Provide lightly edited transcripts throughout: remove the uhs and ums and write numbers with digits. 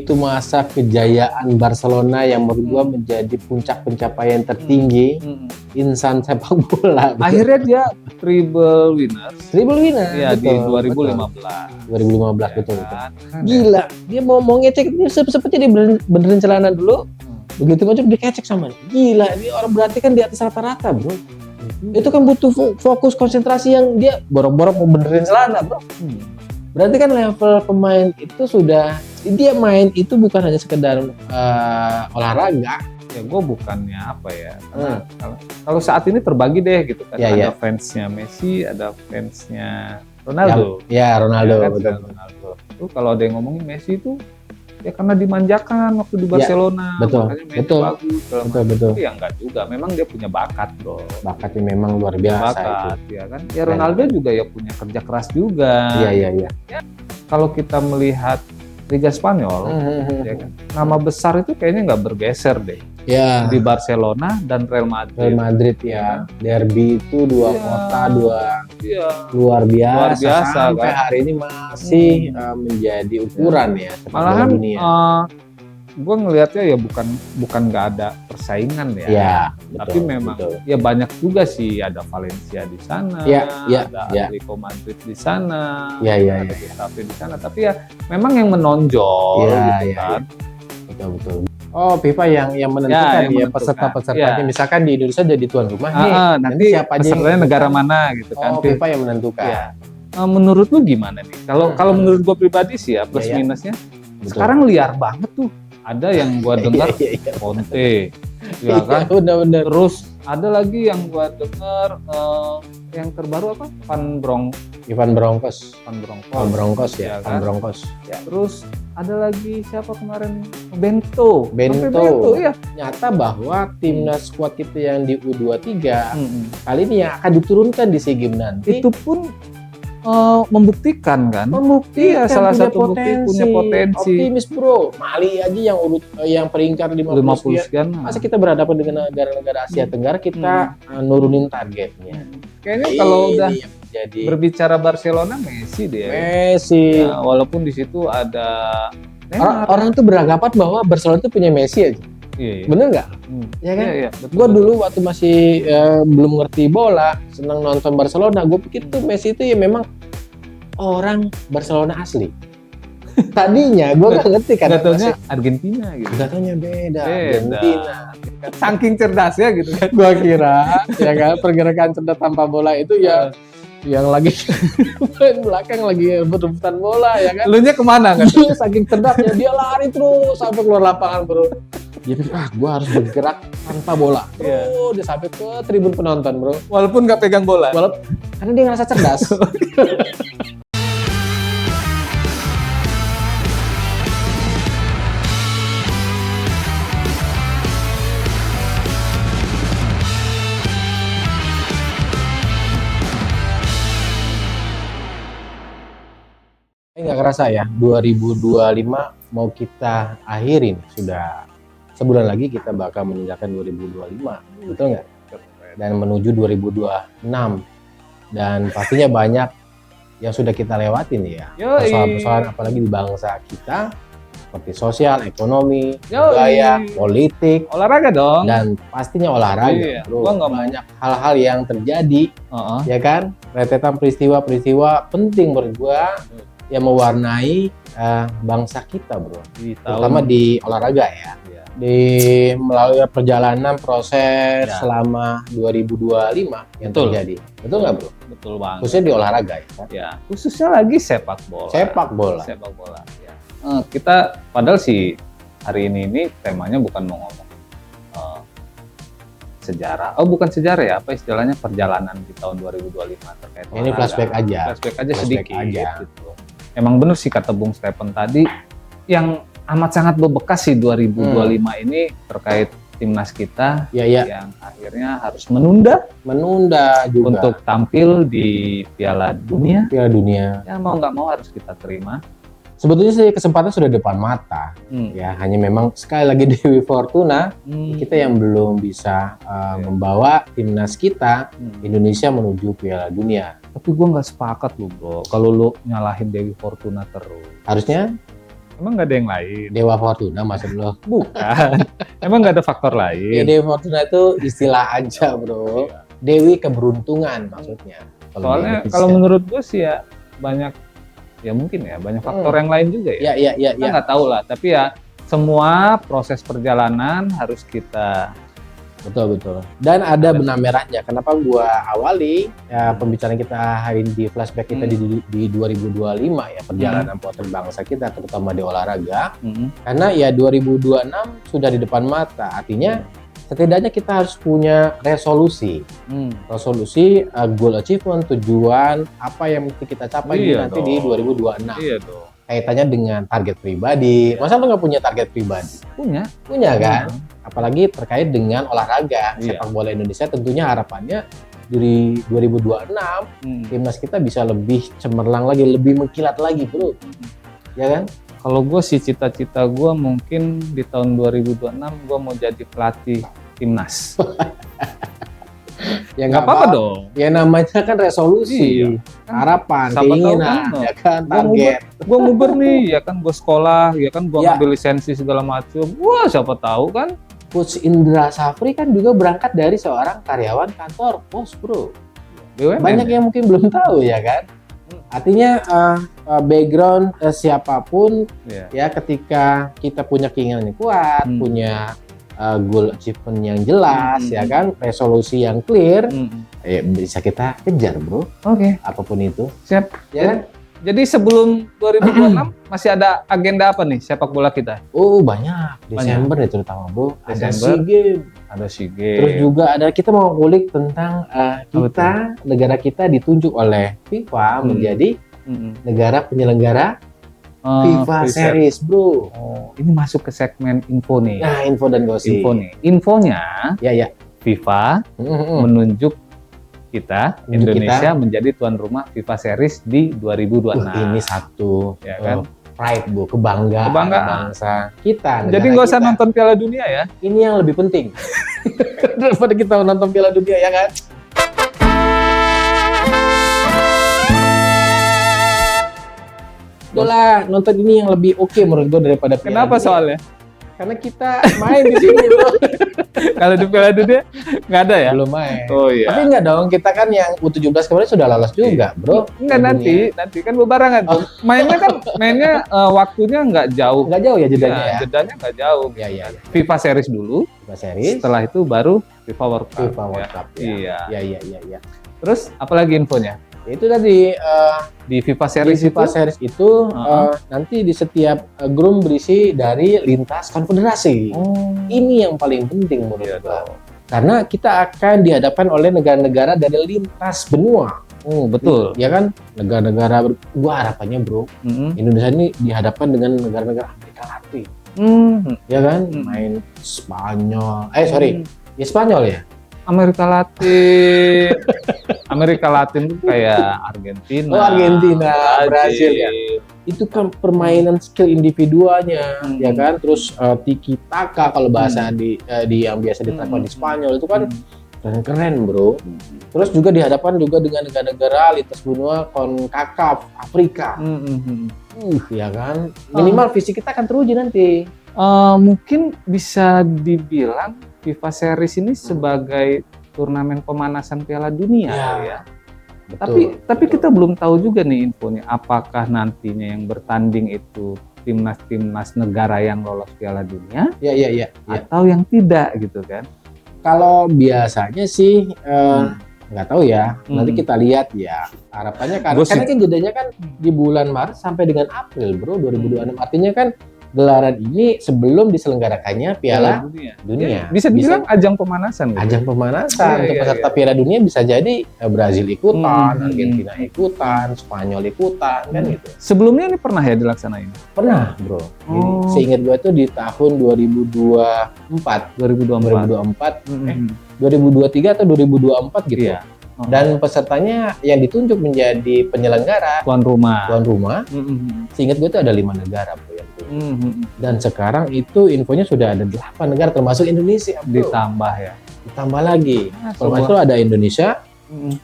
Itu masa kejayaan Barcelona yang menurut gua menjadi puncak pencapaian tertinggi insan sepak bola. Akhirnya dia treble winner. Treble winner. Ya di 2015. 2015 Ya, betul. kan? Gila, dia mau ngecek dia seperti dia benerin celana dulu. Begitu masuk dikecek sama dia. Gila, ini orang berarti kan di atas rata-rata, bro. Itu kan butuh fokus konsentrasi yang dia borok-borok mau benerin celana, bro. Berarti kan level pemain itu sudah dia main itu bukan hanya sekedar olahraga. Ya gue bukannya apa ya, karena kalau saat ini terbagi deh gitu kan, ada fansnya Messi, ada fansnya Ronaldo. Ya Ronaldo, ya kan, betul. Ronaldo. Tuh kalau ada yang ngomongin Messi itu ya karena dimanjakan waktu di Barcelona, betul, makanya mainnya betul, bagus. Betul. Tapi ya enggak juga, memang dia punya bakat bro. Bakatnya memang luar biasa Bakat, itu. ya kan. Ya Ronaldo juga ya punya kerja keras juga. Iya. Ya, kalau kita melihat Liga Spanyol, ya kan, nama besar itu kayaknya nggak bergeser deh. Ya. Di Barcelona dan Real Madrid. Real Madrid ya. Derby itu dua kota, luar Luar biasa sampai kan? hari ini masih menjadi ukuran ya sepak bola Malahan dunia. Gue ngelihatnya ya bukan nggak ada persaingan ya. Ya, tapi memang ya banyak juga sih, ada Valencia di sana, ada Atletico Madrid di sana, ada Getafe di sana. Tapi ya memang yang menonjol gitu kan. Betul. Oh, FIFA yang menentukan peserta-pesertanya. Misalkan di Indonesia jadi tuan rumah nih. Nanti siapa aja pesertanya negara mana gitu kan. Oh, FIFA yang menentukan. Ya. Menurut lu gimana nih? Kalau menurut gue pribadi sih ya plus minusnya. Sekarang liar banget tuh. Ada yang gua dengar Conte, ya kan? Benar. Terus ada lagi yang gua dengar yang terbaru apa? Ivan Broncos ya kan? Van Broncos. Ya. Terus ada lagi siapa kemarin? Bento ya. Nyata bahwa timnas squad kita yang di U23 kali ini yang akan diturunkan di SEA Games nanti. Itu pun membuktikan kan? Iya, salah satu bukti punya potensi. Optimis bro. Mali aja yang peringkat 50 sekian. Masa kita berhadapan dengan negara-negara Asia Tenggara kita nurunin targetnya. Kayaknya kalau udah berbicara Barcelona Messi deh. Messi. Ya, walaupun di situ ada orang tuh beranggapan bahwa Barcelona itu punya Messi aja. Iya. Bener nggak? Ya kan? Iya, Gue dulu waktu masih belum ngerti bola, senang nonton Barcelona. Gue pikir tuh Messi itu ya memang orang Barcelona asli. Tadinya gue nggak ngerti kan. Gatanya Argentina gitu. Gatanya beda. Argentina. Saking cerdasnya gitu kan. Gue kira ya kan pergerakan cerdas tanpa bola itu ya yang lagi main belakang lagi rebut-rebutan bola ya kan. Lu nya kemana kan? Saking cerdasnya dia lari terus sampai keluar lapangan bro. Jadi gue harus bergerak tanpa bola. Dia sampai ke tribun penonton bro. Walaupun nggak pegang bola. Karena dia ngerasa cerdas. Nggak kerasa ya, 2025 mau kita akhirin. Sudah sebulan lagi kita bakal meninggalkan 2025, betul nggak? Dan menuju 2026. Dan pastinya banyak yang sudah kita lewatin ya. Persoalan-persoalan apalagi di bangsa kita, seperti sosial, ekonomi, budaya, politik, olahraga dong. Dan pastinya olahraga. Banyak hal-hal yang terjadi, ya kan? Rentetan peristiwa-peristiwa penting menurut gua yang mewarnai bangsa kita bro, terutama di olahraga ya. Melalui perjalanan proses selama 2025 yang terjadi, betul nggak bro? Betul banget. Khususnya di olahraga ya. Ya, khususnya lagi sepak bola. Ya. Kita padahal sih hari ini temanya bukan mau ngomong sejarah. Bukan sejarah ya, apa istilahnya perjalanan di tahun 2025 terkait olahraga. Ini flashback aja. Flashback aja sedikit. Gitu. Emang bener sih kata Bung Stephen tadi, yang amat sangat berbekas sih 2025 ini terkait timnas kita yang akhirnya harus menunda juga untuk tampil di Piala Dunia. Ya mau nggak mau harus kita terima. Sebetulnya sih kesempatan sudah depan mata, ya hanya memang sekali lagi Dewi Fortuna kita yang belum bisa membawa timnas kita Indonesia menuju Piala Dunia. Tapi gue nggak sepakat lu bro, kalau lu nyalahin Dewi Fortuna terus. Harusnya Emang nggak ada yang lain? Dewa Fortuna maksud lo? Bukan. Emang nggak ada faktor Ya, lain? Dewa Fortuna itu istilah aja bro. Dewi keberuntungan maksudnya. Soalnya di kalau Indonesia. menurut gue sih ya banyak, ya mungkin ya banyak faktor yang lain juga ya. Ya. Kita nggak tahu lah. Tapi ya semua proses perjalanan harus kita. Betul. Dan ada benang merahnya. Kenapa gua awali ya pembicaraan kita hari ini di flashback kita di 2025 ya perjalanan potret bangsa kita terutama di olahraga. Karena ya 2026 sudah di depan mata. Artinya setidaknya kita harus punya resolusi. Resolusi, goal achievement, tujuan apa yang mesti kita capai nanti di 2026. Iya dong. Kaitannya dengan target pribadi. Masa lo nggak punya target pribadi? Punya kan? Apalagi terkait dengan olahraga. Sepak bola Indonesia tentunya harapannya dari 2026 timnas kita bisa lebih cemerlang lagi, lebih mengkilat lagi bro. Ya kan? Kalau gue sih cita-cita gue mungkin di tahun 2026 gue mau jadi pelatih timnas. Ya nggak apa-apa dong. Ya namanya kan resolusi, harapan, keinginan, ya kan, target. Gue nguber nih, ya kan gue sekolah, ya kan gue ngambil lisensi segala macam. Wah siapa tahu kan. Coach Indra Safri kan juga berangkat dari seorang karyawan kantor pos bro. BUMN, banyak yang mungkin belum tahu ya kan. Artinya background siapapun ya ketika kita punya keinginan yang kuat, punya goal achievement yang jelas ya kan, resolusi yang clear, ya bisa kita kejar bro. Apapun itu. Siap. Ya kan? Jadi sebelum 2026 masih ada agenda apa nih sepak bola kita? Oh banyak. Desember ya terutama bro. Ada SEA Games. Terus juga ada kita mau kulik tentang negara kita ditunjuk oleh FIFA menjadi negara penyelenggara FIFA Series bro. Ini masuk ke segmen info nih. Nah info dan gosip. Infonya FIFA menunjuk kita Indonesia menjadi tuan rumah FIFA Series di 2026. Ini satu ya kan? Pride bu, kebanggaan bangsa kita. Jadi nggak usah nonton Piala Dunia ya. Ini yang lebih penting daripada kita nonton Piala Dunia ya kan. Udahlah, nonton ini yang lebih oke menurut gue daripada Piala Kenapa Dunia. Soalnya? Karena kita main di sini bro. Kalau di Piala Dunia nggak ada ya? Belum main. Oh iya. Tapi nggak dong, kita kan yang U17 kemarin sudah lolos juga bro. Enggak, nanti kan bebarengan. Mainnya waktunya nggak jauh. Nggak jauh ya jedanya ya? Jedanya nggak jauh. Iya. FIFA Series dulu. FIFA Series. Setelah itu baru FIFA World Cup. FIFA World Cup ya. Iya. Terus apalagi infonya? Itu tadi di FIFA Series itu nanti di setiap grup berisi dari lintas konfederasi. Ini yang paling penting menurut gue. Karena kita akan dihadapkan oleh negara-negara dari lintas benua. Betul. Ya kan, negara-negara gua harapannya bro, Indonesia ini dihadapkan dengan negara-negara Amerika Latin. Ya kan, main Spanyol. Ya Spanyol ya. Amerika Latin tuh kayak Argentina. Argentina, Brasil ya. Itu kan permainan skill individualnya, ya kan. Terus tiki taka kalau bahasa di yang biasa diterapkan di Spanyol itu kan keren bro. Terus juga dihadapkan juga dengan negara-negara lintas benua CONCACAF Afrika. Ya kan. Minimal fisik kita akan teruji nanti. Mungkin bisa dibilang FIFA Series ini sebagai turnamen pemanasan Piala Dunia ya. Betul, tapi kita belum tahu juga nih infonya, apakah nantinya yang bertanding itu timnas negara yang lolos Piala Dunia atau yang tidak gitu kan. Kalau biasanya sih nggak tahu ya, nanti kita lihat ya. Harapannya karena kan jedanya kan di bulan Maret sampai dengan April bro 2026. Artinya kan gelaran ini sebelum diselenggarakannya Piala Dunia. Bisa dibilang ajang pemanasan. Ajang pemanasan untuk peserta Piala Dunia bisa jadi Brazil ikutan, Argentina ikutan, Spanyol ikutan kan gitu. Sebelumnya ini pernah ya dilaksanain? Pernah bro. Seingat gue tuh di tahun 2024, 2023 atau 2024 gitu. Iya. Dan pesertanya yang ditunjuk menjadi penyelenggara tuan rumah. Seingat gue itu ada 5 negara bro yang dan sekarang itu infonya sudah ada 8 negara termasuk Indonesia bro. Ditambah lagi. Kalau itu ada Indonesia,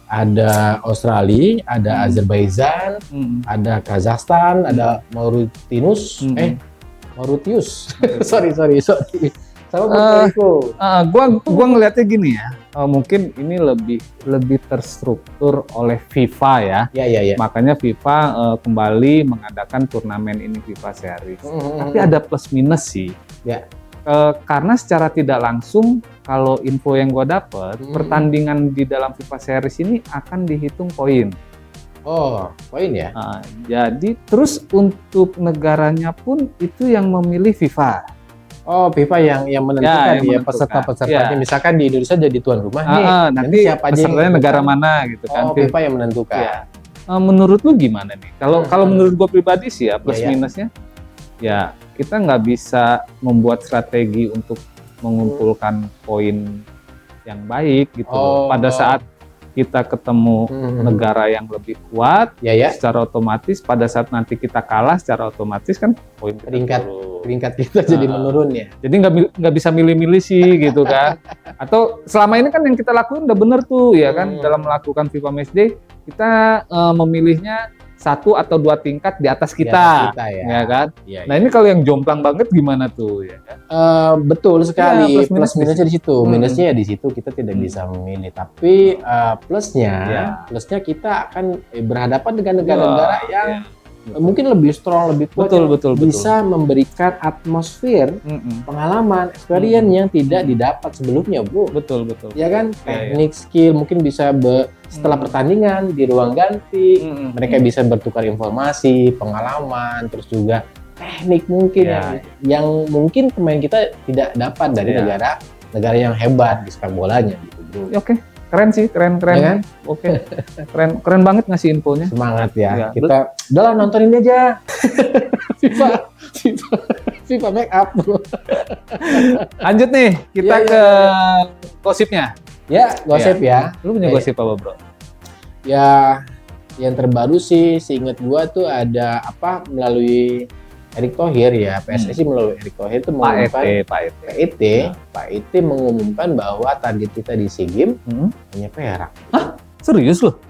ada Australia, ada Azerbaijan, ada Kazakhstan, ada Mauritius, Mauritius. sorry. Sama Puerto Rico. Gua ngelihatnya gini ya. Mungkin ini lebih terstruktur oleh FIFA ya. Iya. Makanya FIFA kembali mengadakan turnamen ini FIFA Series. Tapi ada plus minus sih. Ya. Karena secara tidak langsung kalau info yang gue dapat, pertandingan di dalam FIFA Series ini akan dihitung poin. Oh, poin ya? Jadi terus untuk negaranya pun itu yang memilih FIFA. Oh, FIFA yang menentukan ya peserta-pesertanya. Misalkan di Indonesia jadi tuan rumah nih. Nanti siapa aja pesertanya negara mana gitu kan? FIFA yang menentukan. Ya. Menurut lu gimana nih? Kalau menurut gue pribadi sih ya plus minusnya, ya kita nggak bisa membuat strategi untuk mengumpulkan poin yang baik gitu. Pada saat kita ketemu negara yang lebih kuat, secara otomatis pada saat nanti kita kalah, secara otomatis kan poin peringkat kita jadi menurun ya. Jadi nggak bisa milih-milih sih gitu kan. Atau selama ini kan yang kita lakukan udah bener tuh ya kan, dalam melakukan FIFA Matchday kita memilihnya 1 atau 2 tingkat di atas kita, ya kan? Nah ini kalau yang jomplang banget gimana tuh ya kan? Betul sekali. Plus minusnya di situ. Minusnya ya di situ kita tidak bisa memilih. Tapi plusnya kita akan berhadapan dengan negara-negara yang mungkin lebih strong, lebih kuat, betul, bisa memberikan atmosfer, pengalaman, experience yang tidak didapat sebelumnya, Bu. Betul. Ya kan, teknik, skill, mungkin bisa setelah pertandingan di ruang ganti, mereka bisa bertukar informasi, pengalaman, terus juga teknik mungkin yang mungkin pemain kita tidak dapat dari negara yang hebat di sepak bolanya, gitu, Bro. Oke. Keren sih, keren. Ya kan? Oke. Keren banget ngasih infonya. Semangat ya. Kita udahlah nonton ini aja. FIFA make up. Lanjut nih, kita ke gosipnya. Ya, gosip ya. Lu punya gosip apa, Bro? Ya, yang terbaru sih seingat gua tuh ada melalui Erick Thohir ya, PSSI melalui Erick Thohir itu mengumumkan Pak ET mengumumkan bahwa target kita di SEA Games hanya perak. Hah? Serius loh?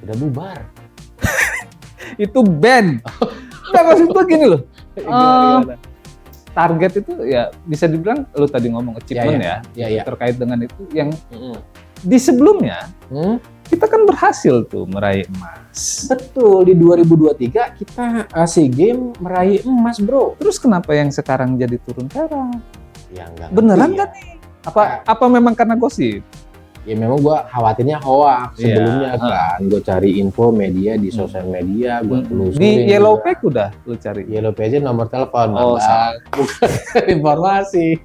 Udah bubar. Itu band. Nggak, maksud gue gini loh. Gimana? Target itu ya bisa dibilang lu tadi ngomong achievement ya. Terkait dengan itu yang di sebelumnya kita kan berhasil tuh meraih emas. Betul, di 2023 kita SEA Games meraih emas, Bro. Terus kenapa yang sekarang jadi turun perak? Ya enggak. Beneran nggak nih? Apa memang karena gosip? Ya memang gua khawatirnya hoax sebelumnya kan. Gua cari info media di sosial media, gua telusurin. Di Yellow Pack udah lu cari? Yellow Pack aja nomor telepon, bukan informasi.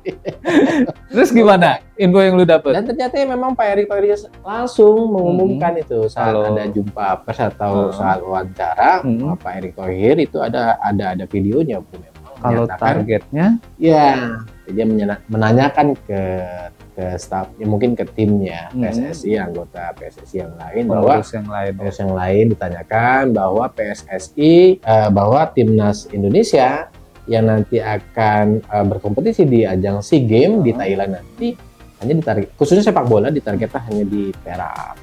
Terus gimana info yang lu dapet? Dan ternyata memang Pak Erick Thohir langsung mengumumkan itu saat ada jumpa pers atau saat wawancara Pak Erick Thohir itu ada videonya, Bu. Kalau targetnya? Ya, dia menanyakan ke staff, ya mungkin ke timnya PSSI, anggota PSSI yang lain, pengurus yang lain ditanyakan bahwa PSSI, bahwa timnas Indonesia yang nanti akan berkompetisi di ajang SEA Games di Thailand nanti hanya ditarget, khususnya sepak bola ditargetkan hanya di perak.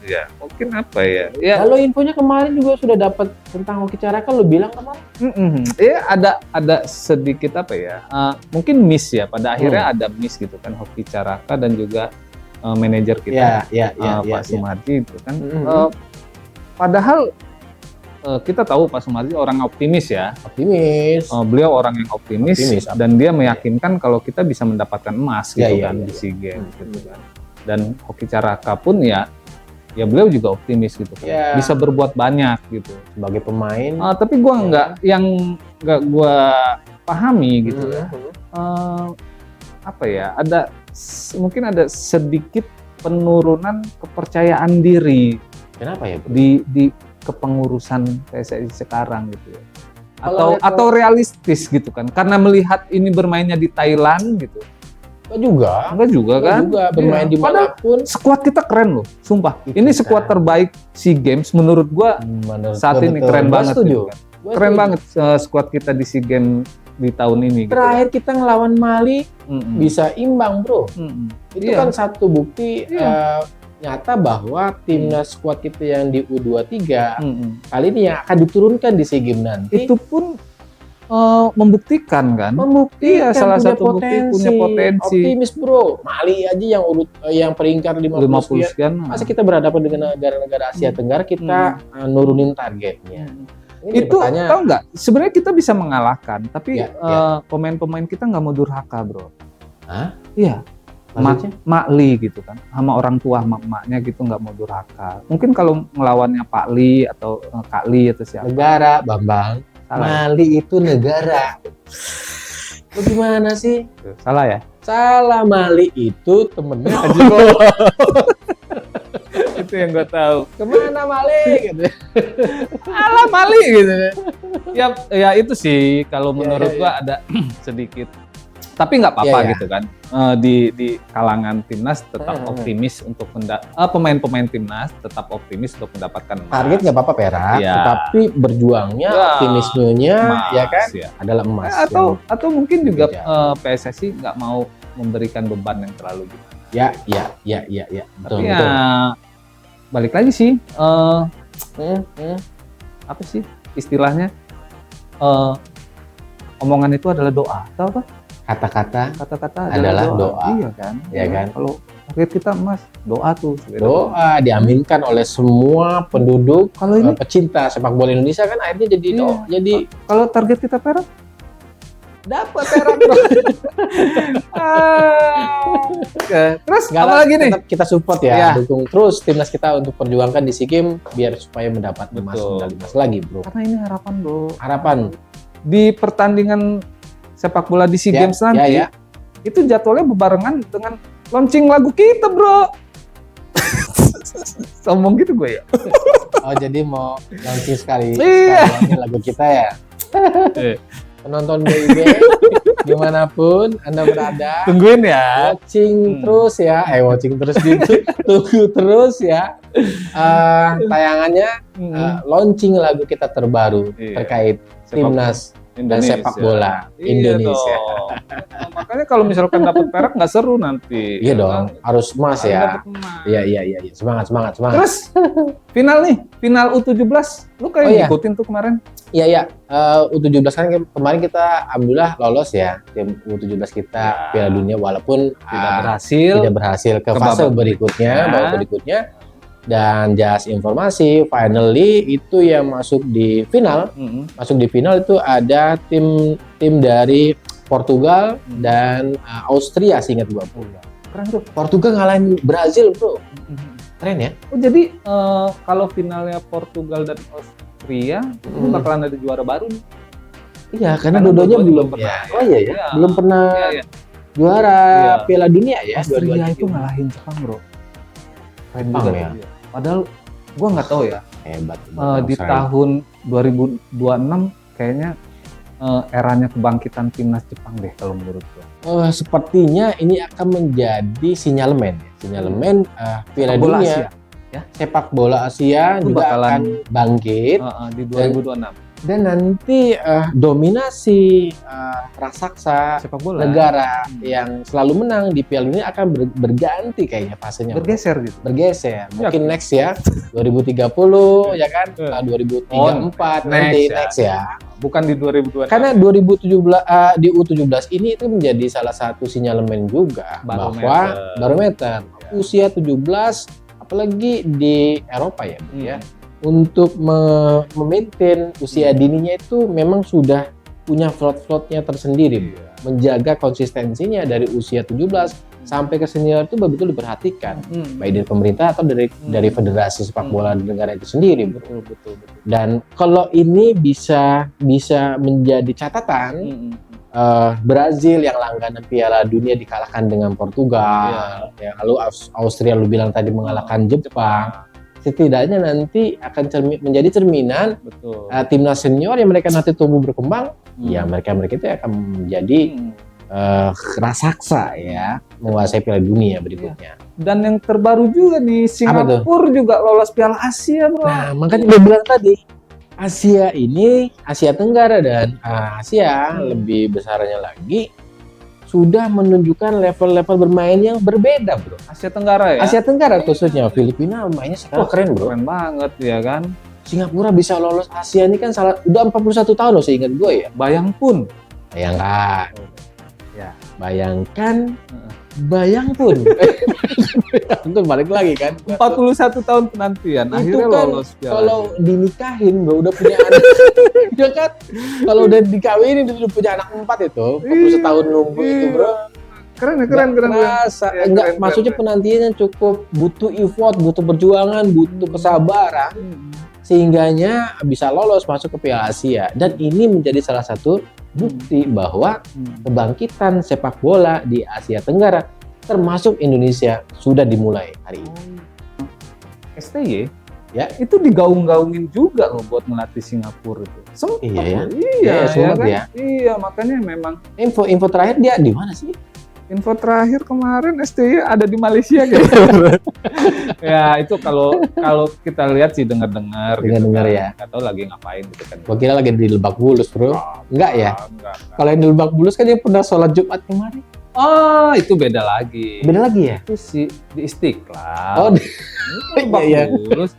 Ya, mungkin apa ya? Kalau infonya kemarin juga sudah dapat tentang Hoki Caraka, lo bilang kemarin? Ya ada sedikit apa ya? Mungkin miss ya. Pada akhirnya ada miss gitu kan Hoki Caraka dan juga manajer kita Pak Sumarji itu kan. Padahal kita tahu Pak Sumarji orang optimis ya. Beliau orang yang optimis dan dia meyakinkan kalau kita bisa mendapatkan emas gitu di SEA Games gitu kan. Dan Hoki Caraka pun ya beliau juga optimis gitu kan. Bisa berbuat banyak gitu sebagai pemain. Tapi gua nggak gua pahami gitu ya. Apa ya? Mungkin ada sedikit penurunan kepercayaan diri. Kenapa ya, Bro? Di kepengurusan PSSI sekarang gitu ya. Atau realistis gitu kan. Karena melihat ini bermainnya di Thailand gitu. Enggak juga kan? Bermain di manapun. Skuad kita keren loh, sumpah. Ini skuad terbaik SEA Games menurut gua saat ini keren banget gitu kan. Keren banget skuad kita di SEA Games di tahun ini. Terakhir kita ngelawan Mali bisa imbang, Bro. Itu kan satu bukti nyata bahwa timnas skuad kita yang di U23 kali ini yang akan diturunkan di SEA Games nanti. Itu pun membuktikan kan. Iya, salah satu bukti punya potensi. Optimis bro. Mali aja yang peringkat 50 sekian. Masa kita berhadapan dengan negara-negara Asia Tenggara kita nurunin targetnya. Itu tahu nggak? Sebenarnya kita bisa mengalahkan, tapi pemain-pemain kita nggak mau durhaka bro. Hah? Iya. Makli gitu kan, sama orang tua maknya gitu nggak mau durhaka. Mungkin kalau ngelawannya Pak Li atau Kak Li atau siapa? Negara, Bambang. Salah. Mali itu negara. Lu gimana sih? Salah ya? Salah, Mali itu temennya Haji Itu yang gue tahu. Kemana Mali? Gitu. Alah Mali gitu. Ya itu sih kalau menurut gua ada sedikit. Tapi nggak apa-apa gitu kan. Di kalangan timnas tetap optimis untuk pemain-pemain timnas tetap optimis untuk mendapatkan emas. Target nggak apa-apa perak, tetapi berjuangnya optimismenya ya kan adalah emas. Atau mungkin juga PSSI nggak mau memberikan beban yang terlalu gimana. Ya. Tapi betul. Balik lagi sih. Apa sih istilahnya? Omongan itu adalah doa, tahu apa? Kata-kata adalah doa. Iya kan? Ya kan? Kalau target kita emas, doa tuh. Doa diaminkan oleh semua penduduk. Kalau ini pecinta sepak bola Indonesia kan akhirnya jadi doa. Jadi kalau target kita perak, dapat perak bro. Terus apa lagi nih? Tetap kita support ya, dukung terus timnas kita untuk perjuangkan di SEA Games biar supaya mendapat medali emas lagi bro. Karena ini harapan bro. Harapan di pertandingan sepak bola di SEA Games nanti, itu jadwalnya bebarengan dengan launching lagu kita, bro. Sombong gitu gue ya. Oh, jadi mau launching sekali lagu kita ya. Penonton BIB dimanapun Anda berada, tungguin ya. Watching terus ya. Watching terus gitu. Tunggu terus ya. Tayangannya launching lagu kita terbaru terkait timnas dan sepak bola Indonesia. Makanya kalau misalkan dapat perak nggak seru nanti. Iya dong, harus emas ya. Iya. Semangat. Terus final nih, final U17. Lu kayak ngikutin tuh kemarin? Iya. U17 kan kemarin kita alhamdulillah lolos ya. Tim U17 kita Piala Dunia walaupun tidak berhasil ke fase berikutnya. Dan just informasi, finally itu yang masuk di final, itu ada tim dari Portugal dan Austria, seingat gua. Keren tuh. Portugal ngalahin Brazil bro. Keren ya. Oh jadi kalau finalnya Portugal dan Austria itu bakalan ada juara baru nih. Iya, karena dua-duanya belum pernah. Belum pernah juara Piala Dunia ya. Austria itu ngalahin Jepang bro. Keren juga ya. Padahal gua nggak tahu ya. Hebat. Di tahun 2026 kayaknya eranya kebangkitan timnas Jepang deh kalau menurut gua. Sepertinya ini akan menjadi sinyalemen Piala Dunia. Sepak bola Asia itu juga akan bangkit di 2026. Dan nanti dominasi raksasa sepak bola negara yang selalu menang di Piala Dunia akan berganti kayaknya fasenya. Bergeser. Mungkin next ya 2030 ya kan, 2034 nanti next ya. Bukan di 2026. Karena 2017 di U17 ini itu menjadi salah satu sinyalemen juga bahwa barometer usia 17 apalagi di Eropa ya. Untuk memaintain usia dininya itu memang sudah punya slot-slotnya tersendiri, menjaga konsistensinya dari usia 17 sampai ke senior itu betul-betul diperhatikan, baik dari pemerintah atau dari federasi sepak bola di negara itu sendiri. Betul. Dan kalau ini bisa menjadi catatan, Brazil yang langganan Piala Dunia dikalahkan dengan Portugal, lalu Austria lu bilang tadi mengalahkan Jepang. Setidaknya nanti akan menjadi cerminan timnas senior yang mereka nanti tumbuh berkembang, ya mereka itu akan menjadi raksasa ya, menguasai Piala Dunia berikutnya. Dan yang terbaru juga nih, Singapura juga lolos Piala Asia bro. Nah makanya gue bilang tadi, Asia Tenggara dan Asia lebih besarnya lagi sudah menunjukkan level-level bermain yang berbeda bro. Asia Tenggara ya? Asia Tenggara khususnya, Filipina mainnya sekarang keren bro. Keren banget ya kan. Singapura bisa lolos Asia ini kan udah 41 tahun loh seingat gue ya. Bayang pun. Bayangkan. Ya. Bayangkan. Bayang pun. Itu balik lagi kan. 41 tahun penantian, Itu akhirnya kan lolos Piala kalau Asia. dinikahin bro, udah punya anak. Ya kan? Kalau udah dikawinin udah punya anak 4 itu. 41 tahun nunggu itu bro. Keren. Kerasa. Ya, Enggak, keren, maksudnya penantiannya cukup butuh effort, butuh perjuangan, butuh kesabaran. Sehingganya bisa lolos masuk ke Piala Asia. Dan ini menjadi salah satu bukti bahwa kebangkitan sepak bola di Asia Tenggara termasuk Indonesia sudah dimulai hari ini. STY Ya, itu digaung-gaungin juga loh buat melatih Singapura itu. Sempet Iya ya. loh. Iya, sempet kan? ya. Iya, makanya memang Info terakhir dia di mana sih? info terakhir kemarin STY ada di Malaysia gitu. Ya, itu kalau kita lihat sih dengar-dengar gitu Dengar-dengar kan. ya. Nggak tahu lagi ngapain gitu kan. Gua kira lagi di Lebak Bulus, bro. Enggak ya? Enggak. Kalau yang di Lebak Bulus kan dia pernah sholat Jumat kemarin. Oh, itu beda lagi. Beda lagi ya? Itu sih di Istiqlal. Oh, Lebak iya. Bulus.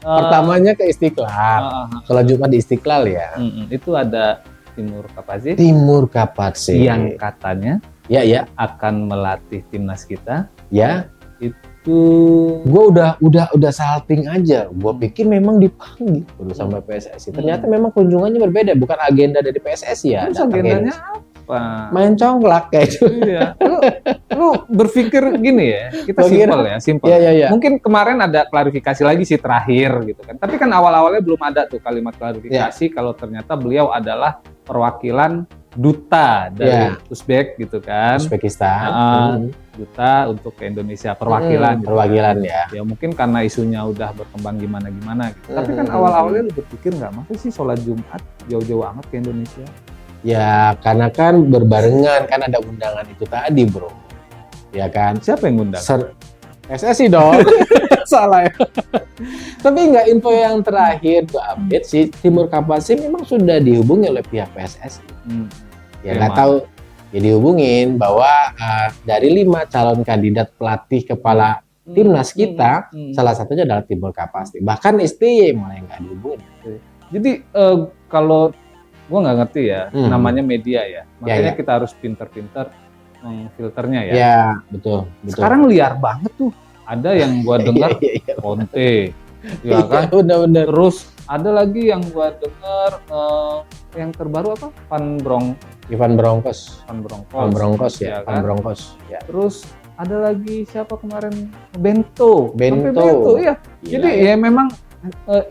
Pertamanya ke Istiqlal. Sholat Jumat di Istiqlal ya. Itu ada Timur Kapazit Timur Kapatse. yang katanya Ya. akan melatih timnas kita. Ya. Itu Gua udah salting aja. Gua pikir memang dipanggil bro sama PSSI. Ternyata memang kunjungannya berbeda, bukan agenda dari PSSI ya. terus datangin. agendanya apa? Main congklak kayak itu. Iya. Lu berpikir gini ya, kita Gua kira- simpel. Iya. Mungkin kemarin ada klarifikasi lagi sih terakhir gitu kan. Tapi kan awal-awalnya belum ada tuh kalimat klarifikasi kalau ternyata beliau adalah perwakilan duta dari Uzbek gitu kan. Uzbekistan. Duta untuk ke Indonesia, perwakilan gitu. Perwakilan ya. Ya mungkin karena isunya udah berkembang gimana gitu. Tapi kan awal-awalnya lu berpikir nggak, masa sih sholat Jumat jauh-jauh amat ke Indonesia? Ya, karena kan berbarengan kan ada undangan itu tadi, bro. Ya kan? Siapa yang ngundang? PSSI dong. Salah ya. Tapi nggak, info yang terakhir tuh update sih, Timur Kapassi memang sudah dihubungi oleh pihak PSSI. Ya nggak tahu, ya dihubungin bahwa dari 5 calon kandidat pelatih kepala timnas kita, salah satunya adalah Timur Kapassi. Bahkan STY malah yang nggak dihubungin. Jadi kalau gua nggak ngerti ya, namanya media ya, makanya kita harus pinter-pinter filternya ya. Ya, betul. Sekarang liar banget tuh. Ada yang gua dengar Conte, ya kan? Bener-bener. Terus ada lagi yang gua dengar yang terbaru apa? Ivan Broncos ya Van kan? Broncos. Ya. Terus ada lagi siapa kemarin? Bento. Sampai Bento. Bento, iya. Gila, Jadi ya memang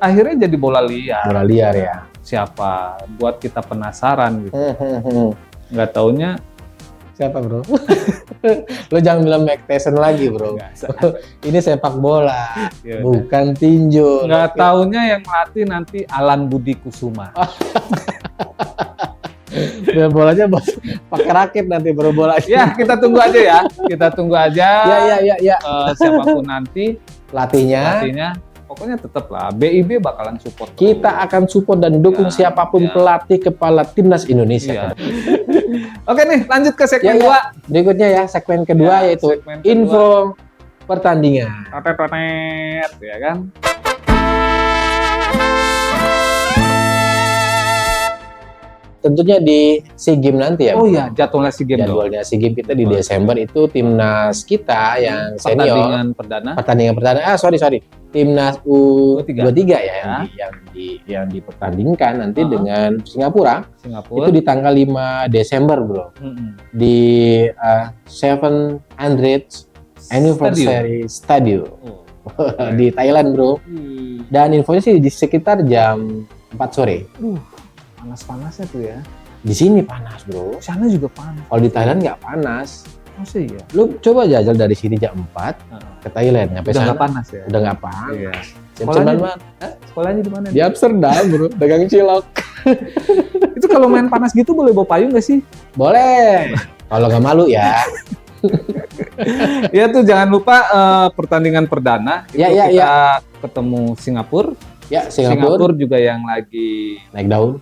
akhirnya jadi bola liar. Bola liar ya. Siapa? Buat kita penasaran gitu. Nggak taunya Siapa bro? Lo jangan bilang Mike Tyson lagi bro. Ini sepak bola, ya, bukan tinju. nggak taunya yang melatih nanti Alan Budi Kusuma. Biar bolanya pakai rakit nanti bro bolanya. Ya kita tunggu aja ya. Kita tunggu aja. Ya. Siapapun nanti Pelatihnya. Pokoknya tetap lah, BIB bakalan support. Kita akan support dan dukung siapapun pelatih kepala timnas Indonesia. Oke nih, lanjut ke segmen 2. Berikutnya ya, segmen kedua yaitu info pertandingan. Ya kan? Tentunya di SEA Games nanti ya. Oh iya, jadwalnya SEA Games. Jadwalnya SEA Games kita di Desember itu timnas kita yang senior. Pertandingan perdana. Sorry. Timnas U23 ya, yang dipertandingkan nanti dengan Singapura. Itu di tanggal 5 Desember, bro. Di 700th Anniversary Stadium. Di Thailand, bro. Dan infonya sih di sekitar jam 4 sore. Panas-panasnya tuh ya. Di sini panas, bro. Sana juga panas. Kalau di Thailand nggak panas. Masa iya? Lu coba jajal dari sini jam 4 ke Thailand. Nyampe udah sana nggak panas ya? Udah nggak panas. Iya. Sekolahnya di mana? Di Amsterdam, bro. Dagang cilok. Itu kalau main panas gitu boleh bawa payung nggak sih? Boleh. Kalau nggak malu ya. Ya tuh jangan lupa pertandingan perdana. Kita ketemu Singapura. Ya, Singapura juga yang lagi naik daun,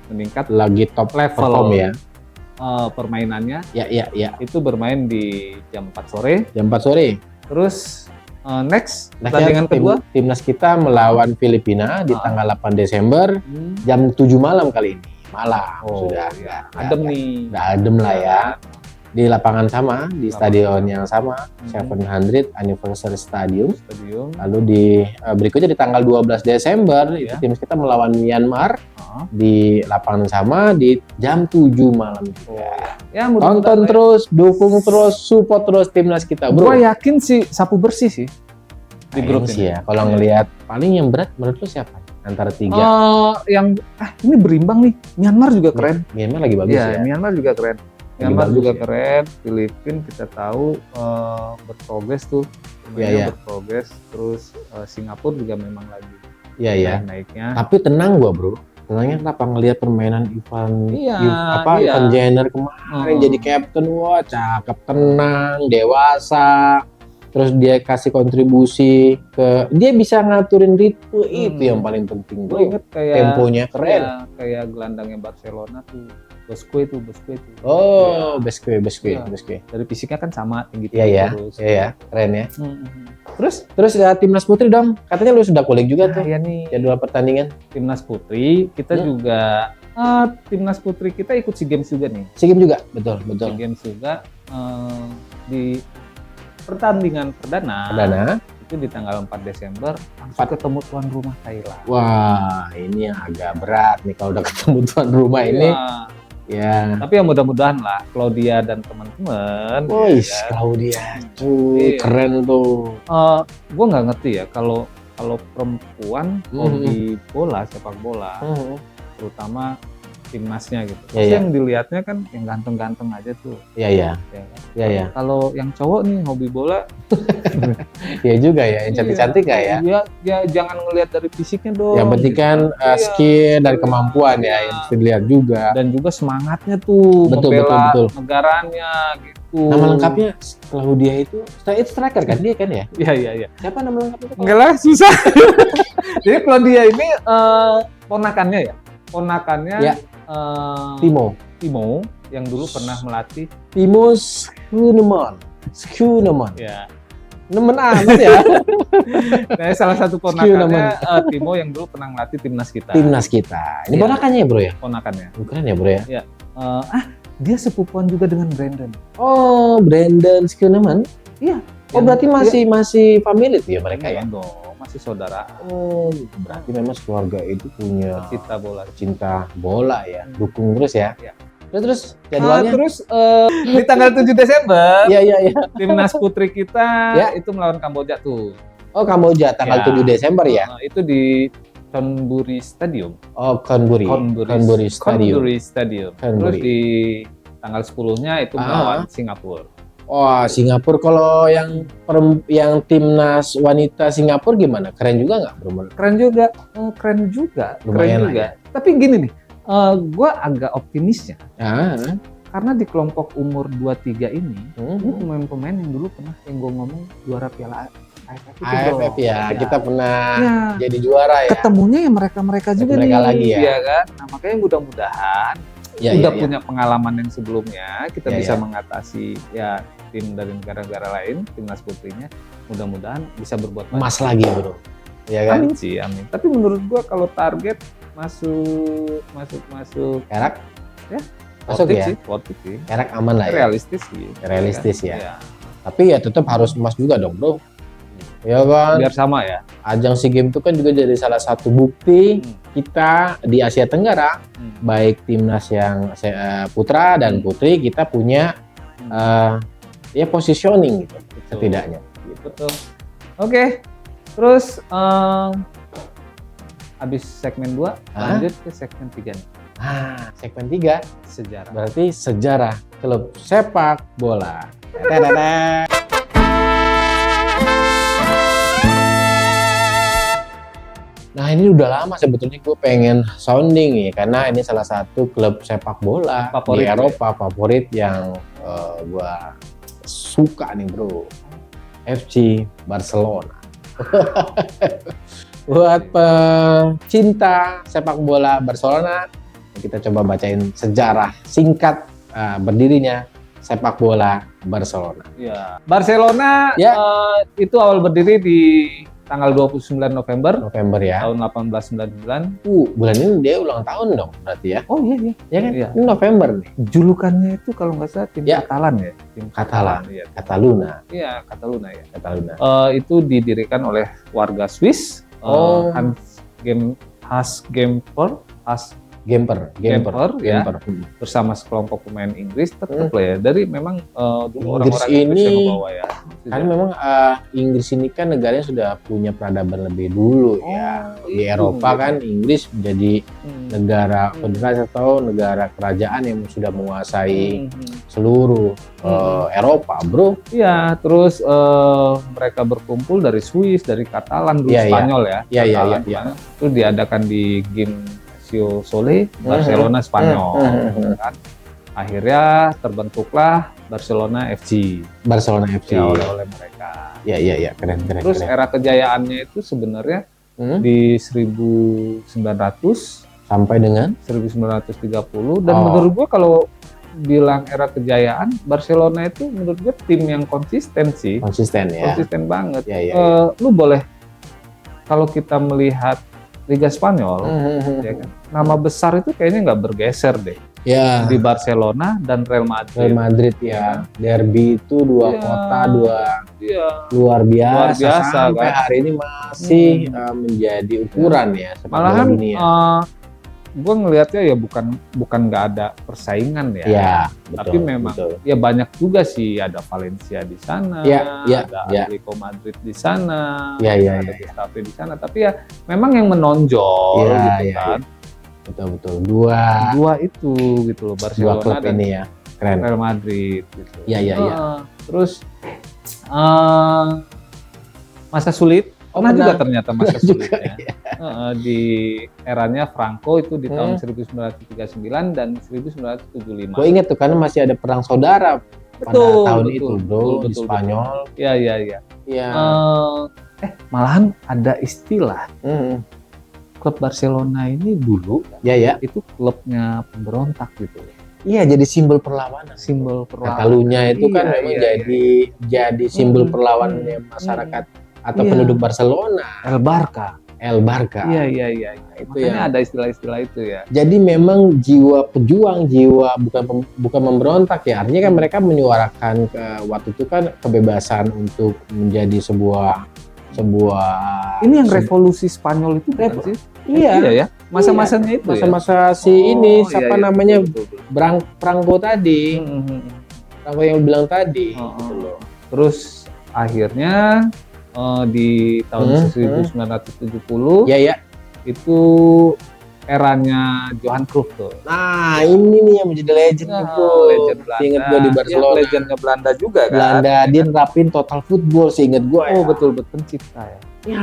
meningkat, lagi top level ya. Permainannya. Ya. Itu bermain di jam 4 sore. Jam 4 sore. Terus Next, Nextnya pertandingan kedua. timnas kita melawan Filipina di tanggal 8 Desember jam 7 malam kali ini. Malam sudah. Ya. Adem nih. Udah adem lah ya. Di lapangan sama, di stadion yang sama, 700 Anniversary Stadium. Lalu berikutnya di tanggal 12 Desember itu timnas kita melawan Myanmar di lapangan sama di jam 7 malam juga. Ya, tonton terus, dukung terus, support terus timnas kita, bro. Gue yakin sih sapu bersih sih di grup ini. Ya. Kalau ngelihat paling yang berat menurut lu siapa? Antara tiga. Ini berimbang nih. Myanmar juga keren. Myanmar lagi bagus ya. Myanmar juga keren. Myanmar juga keren, Filipina kita tahu berprogres tuh, berprogres, terus Singapura juga memang lagi naiknya. Tapi tenang gua bro, tenangnya kenapa ngelihat permainan Ivan Jenner kemarin jadi captain, wah cakep, tenang, dewasa, terus dia kasih kontribusi dia bisa ngaturin ritme itu yang paling penting bro. Ingat kayak temponya keren, kayak gelandangnya Barcelona tuh. Bosque itu. Oh, Bosque. Dari fisiknya kan sama tinggi terus. Iya, keren ya. Terus ya timnas putri dong. Katanya lu sudah kulik juga tuh. Iya nih. Jadwal pertandingan timnas putri kita juga timnas putri kita ikut SEA Games juga nih. SEA Games juga, betul. SEA Games juga di pertandingan perdana itu di tanggal 4 Desember langsung ketemu tuan rumah Thailand. Wah, ini yang agak berat nih kalau udah ketemu tuan rumah ini. Ya. Tapi ya mudah-mudahan lah Claudia dan teman-teman. Claudia, cuy, keren tuh. Gue nggak ngerti ya kalau perempuan hobi bola, sepak bola, terutama timnasnya gitu. Pasti yang dilihatnya kan yang ganteng-ganteng aja tuh. Iya. Kalau yang cowok nih hobi bola, ya juga ya, yang cantik-cantik ya. Ya jangan ngelihat dari fisiknya dong. Yang penting kan skill dan kemampuan ya yang harus dilihat juga. Dan juga semangatnya tuh membela negaranya gitu. Nama lengkapnya Claudia itu striker kan dia kan ya? Iya. Siapa nama lengkapnya? Enggak lah, susah. Jadi Claudia ini ponakannya Timo yang dulu pernah melatih Timo Skuneman. Ya. Nemen amat ya. Nah, salah satu ponakannya Timo yang dulu pernah melatih timnas kita. Ini ponakannya ya bro ya? Ponakannya. Bukan ya bro ya? Ya. Dia sepupuan juga dengan Brandon. Oh, Brandon Skuneman. Iya. Oh, berarti masih family tuh ya mereka ya? Dong, masih saudara. Oh, berarti memang keluarga itu punya cinta bola ya. Dukung terus ya. Terus jadwalnya di tanggal 7 Desember. Iya. Timnas putri kita itu melawan Kamboja tuh. Oh, Kamboja tanggal 7 Desember ya. Itu di Chonburi Stadium. Oh, Chonburi Stadium. Terus di tanggal 10-nya itu melawan Singapura. Wah, Singapura kalau yang timnas wanita Singapura gimana? Keren juga nggak, bro? Keren juga. Ya. Tapi gini nih, gue agak optimisnya. Karena di kelompok umur 23 ini, ini pemain-pemain yang dulu pernah yang gue ngomong juara Piala AFF ya. Kita pernah jadi juara ya. Ketemunya ya mereka juga mereka lagi ya. Iya kan? Nah, makanya mudah-mudahan punya pengalaman yang sebelumnya kita bisa mengatasi tim dari negara-negara lain, timnas putrinya, mudah-mudahan bisa berbuat emas lagi bro. Ya kan? Amin. Tapi menurut gua kalau target masuk Perak ya masuk ya. Sih. Perak aman lah ya. Realistis ya. Tapi ya tetap harus emas juga dong bro. Ya kan? Biar sama ya. Ajang SEA Games itu kan juga jadi salah satu bukti kita di Asia Tenggara, baik timnas yang putra dan putri, kita punya positioning gitu, setidaknya. Betul. Oke. Terus habis segmen 2, lanjut ke segmen 3 nih. Segmen 3 sejarah. Berarti sejarah klub sepak bola. Nah ini udah lama sebetulnya gue pengen sounding ya, karena ini salah satu klub sepak bola favorit di Eropa favorit yang gue suka nih bro, FC Barcelona. Buat pecinta sepak bola Barcelona, kita coba bacain sejarah singkat berdirinya sepak bola Barcelona. Ya. Barcelona Ya. Itu awal berdiri di tanggal 29 November Ya. tahun 1899. Bulan ini dia ulang tahun dong berarti ya. Oh iya. Ya kan? Iya. Ini November nih. Julukannya itu kalau nggak salah tim Ya. Katalan ya. Tim Katalan. Iya. Cataluna. Iya, Cataluna ya. Cataluna. Itu didirikan oleh warga Swiss. Hans Gemper ya. Hmm. Bersama sekelompok pemain Inggris tetap lah ya. Dari memang dulu Inggris orang-orang Inggris yang ini- membawa ya. Karena memang Inggris ini kan negaranya sudah punya peradaban lebih dulu ya. Di itu. Eropa kan Inggris menjadi negara Hmm. federasi atau negara kerajaan yang sudah menguasai Hmm. seluruh Eropa, bro. Iya, terus mereka berkumpul dari Swiss, dari Katalan, dulu Iya, iya. Spanyol ya. Iya, iya, Katalan, iya, iya. Spanyol. Itu diadakan di Gimnasio Sole, Barcelona, Spanyol. Kan? Akhirnya terbentuklah Barcelona FC Barcelona FC. ya, oleh mereka. Iya, keren. Terus era kejayaannya itu sebenarnya di 1900 Sampai dengan 1930 dan Oh. menurut gua kalau bilang era kejayaan Barcelona itu menurut gua tim yang konsisten sih. konsisten ya. Konsisten banget. Iya. Lu boleh kalau kita melihat Liga Spanyol, ya kan, nama besar itu kayaknya nggak bergeser deh Ya, di Barcelona dan Real Madrid. Real Madrid ya. Derby itu dua Iya. kota, dua Iya. luar biasa, Luar biasa, sampai kan? hari ini masih menjadi ukuran ya sepak bola Malahan dunia. gue ngelihatnya ya bukan nggak ada persaingan ya. Ya, Tapi memang ya banyak juga sih, ada Valencia di sana, Ya, ada ya. Atletico Madrid di sana, Ya, ada Getafe di sana. Tapi ya memang yang menonjol Ya, gitu ya, kan. betul. Dua Dua itu gitu loh, Barcelona klub dan ini ya. Keren. Real Madrid gitu. Iya. Terus masa sulit pernah juga ternyata masa sulitnya. Di eranya Franco itu di tahun 1939 dan 1975. Gue inget tuh karena masih ada perang saudara pada tahun itu, bro, di Spanyol. Iya. Iya. Malahan ada istilah Hmm. klub Barcelona ini dulu Ya. itu klubnya pemberontak gitu. Iya, jadi simbol perlawanan. Simbol perlawanan. Catalunya itu kan Iya, memang iya, jadi simbol perlawanannya masyarakat atau Iya. penduduk Barcelona. El Barca. El Barca. Iya. Itu Makanya ya. ada istilah-istilah itu ya. Jadi memang jiwa pejuang, jiwa bukan memberontak ya. Artinya kan mereka menyuarakan waktu itu kan kebebasan untuk menjadi sebuah Ini yang revolusi Spanyol itu bukan sih? Iya. Ya. Masa-masanya itu ya. Masa-masa si ini siapa namanya Franco tadi. Franco yang bilang tadi. Gitu loh. Terus akhirnya di tahun 1970 Ya. itu eranya Johan Cruyff tuh. Nah, ini nih yang menjadi legend itu. Legend Belanda. Seingat gue di Barcelona. Ya, legendnya Belanda juga kan. Belanda dia nerapin total football seingat gue. Oh, betul pencipta ya. Ya.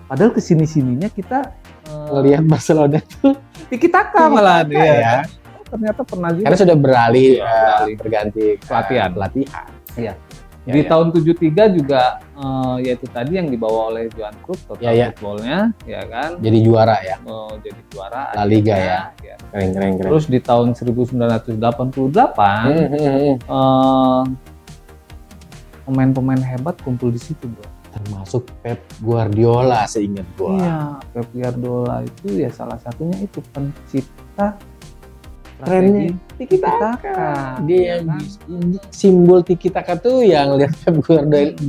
Padahal kesini-sininya kita Ngelihat Barcelona itu tiki taka malah ya. Ternyata pernah juga. Karena sudah beralih, Beralih. berganti Pelatihan. Iya. Di tahun 73 juga yaitu tadi yang dibawa oleh Johan Cruyff total footballnya, ya kan? Jadi juara ya. Jadi juara La Liga ya. Keren. Terus di tahun 1988 pemain-pemain hebat kumpul di situ, bro. Termasuk Pep Guardiola seingat gua. Iya, Pep Guardiola itu ya salah satunya itu pencipta Kerennya Tiki Taka. Dia yang simbol Tiki Taka tuh yang lihat Pep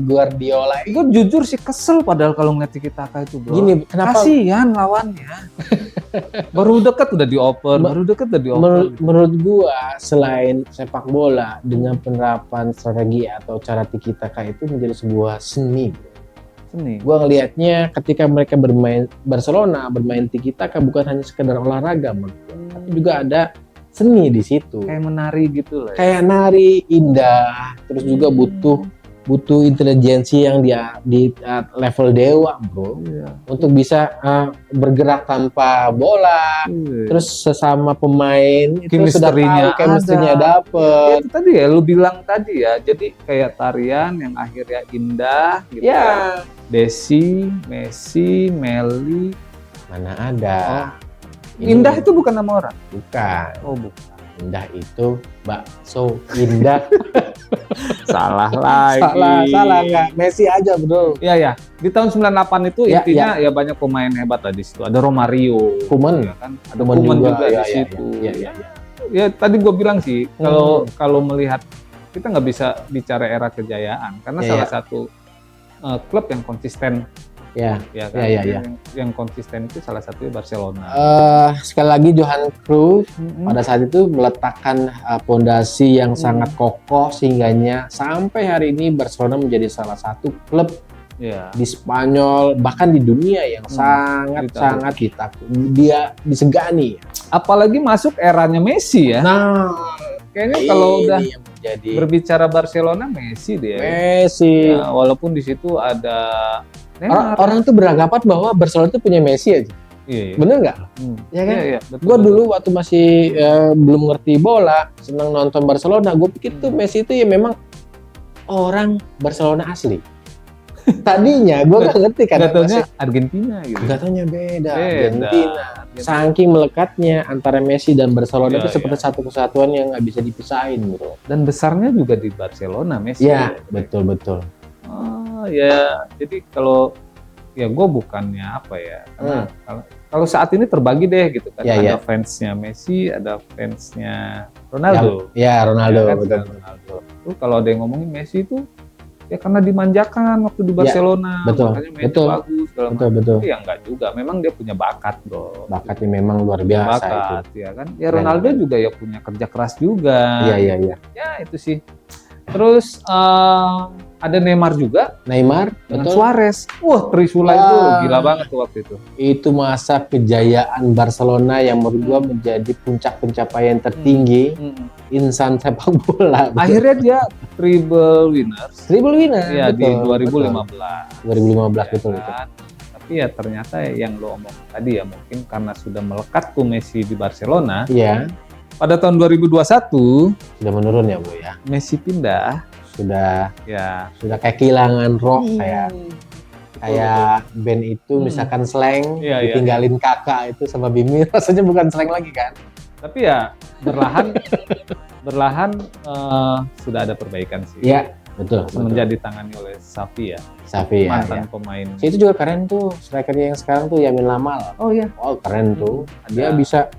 Guardiola. Gue jujur sih kesel padahal kalau ngeliat Tiki Taka itu, bro. Gini, kenapa? Kasihan lawannya. baru deket udah dioper, Menurut gua selain sepak bola dengan penerapan strategi atau cara Tiki Taka itu menjadi sebuah seni. Gua ngelihatnya ketika mereka bermain Barcelona, bermain Tiki Taka bukan hanya sekedar olahraga, tapi juga ada seni di situ. Kayak menari gitu lah. Kayak nari indah, terus juga butuh intelijensi yang di level dewa, bro. Untuk bisa bergerak tanpa bola. Terus sesama pemain itu sudah tahu chemistry-nya dapet. Itu tadi ya, lu bilang tadi ya. Jadi kayak tarian yang akhirnya indah gitu. Ya. Desi, Messi, Meli. Mana ada. Indah itu bukan nama orang? Bukan. Oh, bukan. Indah itu bakso indah. Salah lagi. Salah nggak? Messi aja bro. Iya ya. Di tahun 98 itu Ya, intinya ya banyak pemain hebat lah di situ. Ada Romario, Koeman. ya kan? Ada Koeman juga di situ. Iya. Ya tadi gue bilang sih kalau melihat kita nggak bisa bicara era kejayaan karena salah satu klub yang konsisten. Ya kan? Yang konsisten itu salah satunya Barcelona. Sekali lagi Johan Cruyff pada saat itu meletakkan pondasi yang sangat kokoh sehingganya sampai hari ini Barcelona menjadi salah satu klub di Spanyol bahkan di dunia yang sangat dia disegani. Apalagi masuk eranya Messi ya. Nah, kayaknya kalau udah berbicara Barcelona Messi dia. Messi. Ya, walaupun di situ ada orang tuh beranggapan bahwa Barcelona itu punya Messi aja. Iya. Bener nggak? Ya kan? Iya, Gue dulu waktu masih belum ngerti bola, senang nonton Barcelona, gue pikir tuh Messi itu ya memang orang Barcelona asli. Tadinya gue nggak ngerti kan. Gak Argentina gitu. Gak taunya beda. Argentina. Saking melekatnya antara Messi dan Barcelona itu seperti satu kesatuan yang nggak bisa dipisahin bro. Dan besarnya juga di Barcelona Messi. Ya betul. Oh ya, jadi kalau ya gue bukannya apa ya, karena kalau saat ini terbagi deh gitu kan, ada fansnya Messi, ada fansnya Ronaldo. Ya Ronaldo. Ya, kan, Ronaldo. Kalau ada yang ngomongin Messi itu ya karena dimanjakan waktu di Barcelona, makanya Messi bagus. Betul. Ya enggak juga, memang dia punya bakat bro. Bakatnya memang luar biasa ya kan. Ya Ronaldo juga ya punya kerja keras juga. Iya. Ya itu sih. Terus ada Neymar juga. Betul. Suarez. Wah, Trisula itu gila banget tuh waktu itu. Itu masa kejayaan Barcelona yang menurut gua menjadi puncak pencapaian tertinggi insan sepak bola. Akhirnya dia treble winner. Ya, betul, di 2015. 2015 betul itu. Tapi ya ternyata yang lo omong tadi ya mungkin karena sudah melekat tuh Messi di Barcelona. Iya. Pada tahun 2021 sudah menurun ya, Bu ya. Messi pindah. Sudah kayak kehilangan roh kayak band itu misalkan slang ditinggalin kakak itu sama Bimi rasanya bukan slang lagi kan. Tapi ya berlahan sudah ada perbaikan sih. Iya, betul. Semenjak ditangani oleh Xavi ya. Mantan pemain. Itu juga keren tuh strikernya yang sekarang tuh Yamin Lamal. Oh iya. Oh, keren tuh. Dia bisa